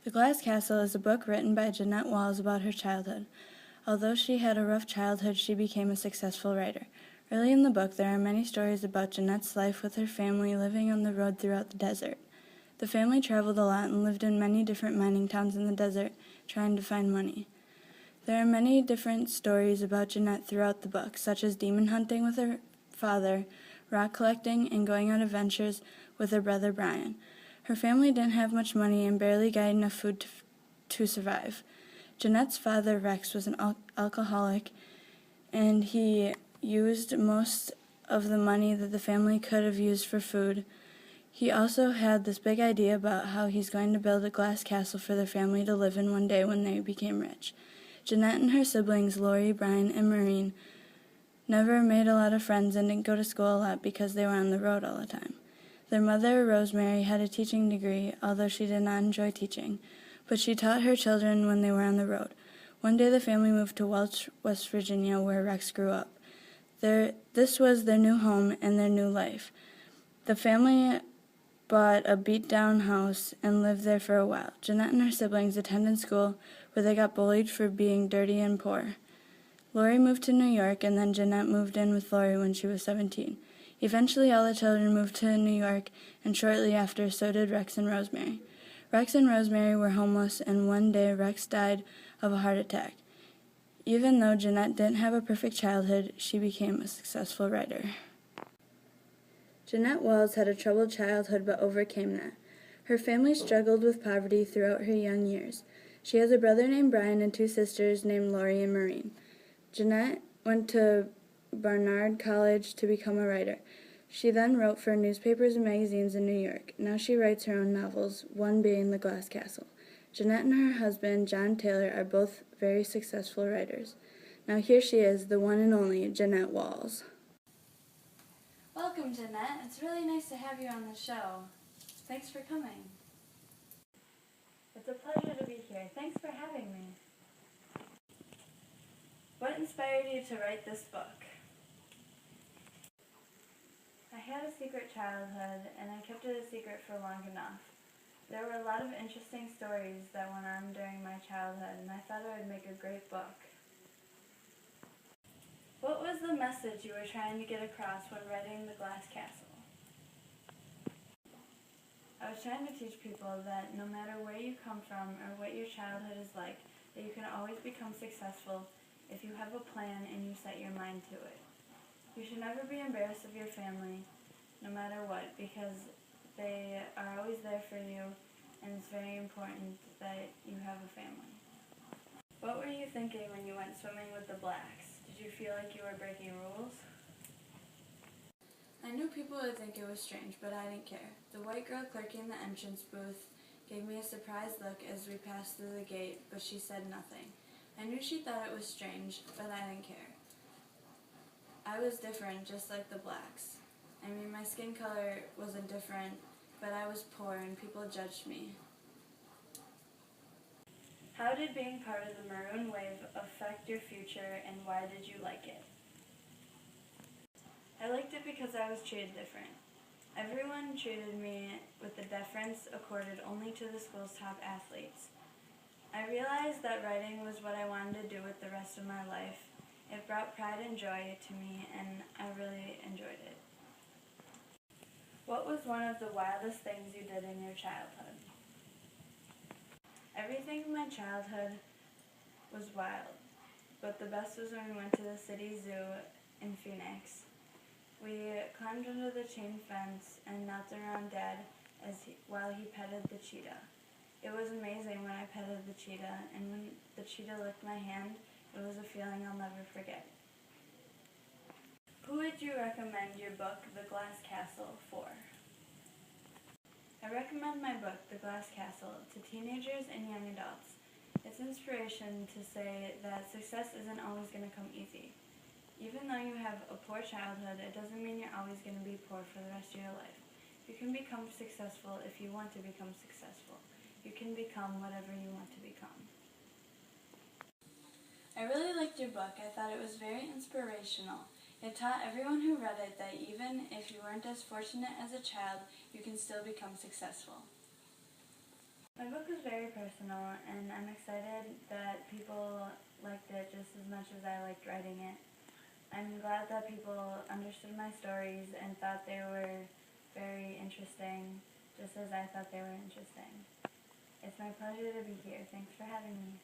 The Glass Castle is a book written by Jeannette Walls about her childhood. Although she had a rough childhood, she became a successful writer. Early in the book, there are many stories about Jeannette's life with her family living on the road throughout the desert. The family traveled a lot and lived in many different mining towns in the desert, trying to find money. There are many different stories about Jeannette throughout the book, such as demon hunting with her father, rock collecting, and going on adventures with her brother Brian. Her family didn't have much money and barely got enough food to survive. Jeannette's father, Rex, was an alcoholic, and he used most of the money that the family could have used for food. He also had this big idea about how he's going to build a glass castle for their family to live in one day when they became rich. Jeannette and her siblings, Lori, Brian, and Maureen, never made a lot of friends and didn't go to school a lot because they were on the road all the time. Their mother, Rosemary, had a teaching degree, although she did not enjoy teaching, but she taught her children when they were on the road. One day the family moved to Welch, West Virginia, where Rex grew up. This was their new home and their new life. The family bought a beat-down house and lived there for a while. Jeannette and her siblings attended school, where they got bullied for being dirty and poor. Lori moved to New York, and then Jeannette moved in with Lori when she was 17. Eventually, all the children moved to New York, and shortly after, so did Rex and Rosemary. Rex and Rosemary were homeless, and one day Rex died of a heart attack. Even though Jeannette didn't have a perfect childhood, she became a successful writer. Jeannette Walls had a troubled childhood but overcame that. Her family struggled with poverty throughout her young years. She has a brother named Brian and two sisters named Lori and Maureen. Jeannette went to Barnard College to become a writer. She then wrote for newspapers and magazines in New York. Now she writes her own novels, one being The Glass Castle. Jeannette and her husband, John Taylor, are both very successful writers. Now here she is, the one and only Jeannette Walls. Welcome, Jeannette. It's really nice to have you on the show. Thanks for coming. It's a pleasure to be here. Thanks for having me. What inspired you to write this book? I had a secret childhood, and I kept it a secret for long enough. There were a lot of interesting stories that went on during my childhood, and I thought it would make a great book. What was the message you were trying to get across when writing The Glass Castle? I was trying to teach people that no matter where you come from or what your childhood is like, that you can always become successful if you have a plan and you set your mind to it. You should never be embarrassed of your family, no matter what, because they are always there for you, and it's very important that you have a family. What were you thinking when you went swimming with the blacks? Did you feel like you were breaking rules? I knew people would think it was strange, but I didn't care. The white girl clerking the entrance booth gave me a surprised look as we passed through the gate, but she said nothing. I knew she thought it was strange, but I didn't care. I was different, just like the blacks. I mean, my skin color wasn't different, but I was poor and people judged me. How did being part of the Maroon Wave affect your future, and why did you like it? I liked it because I was treated different. Everyone treated me with the deference accorded only to the school's top athletes. I realized that writing was what I wanted to do with the rest of my life. It brought pride and joy to me, and I really enjoyed it. What was one of the wildest things you did in your childhood? Everything in my childhood was wild, but the best was when we went to the city zoo in Phoenix. We climbed under the chain fence and knelt around Dad while he petted the cheetah. It was amazing when I petted the cheetah, and when the cheetah licked my hand, it was a feeling I'll never forget. Who would you recommend your book, The Glass Castle, for? I recommend my book, The Glass Castle, to teenagers and young adults. It's inspiration to say that success isn't always going to come easy. Even though you have a poor childhood, it doesn't mean you're always going to be poor for the rest of your life. You can become successful if you want to become successful. You can become whatever you want to become. I really liked your book. I thought it was very inspirational. It taught everyone who read it that even if you weren't as fortunate as a child, you can still become successful. My book was very personal, and I'm excited that people liked it just as much as I liked writing it. I'm glad that people understood my stories and thought they were very interesting, just as I thought they were interesting. It's my pleasure to be here. Thanks for having me.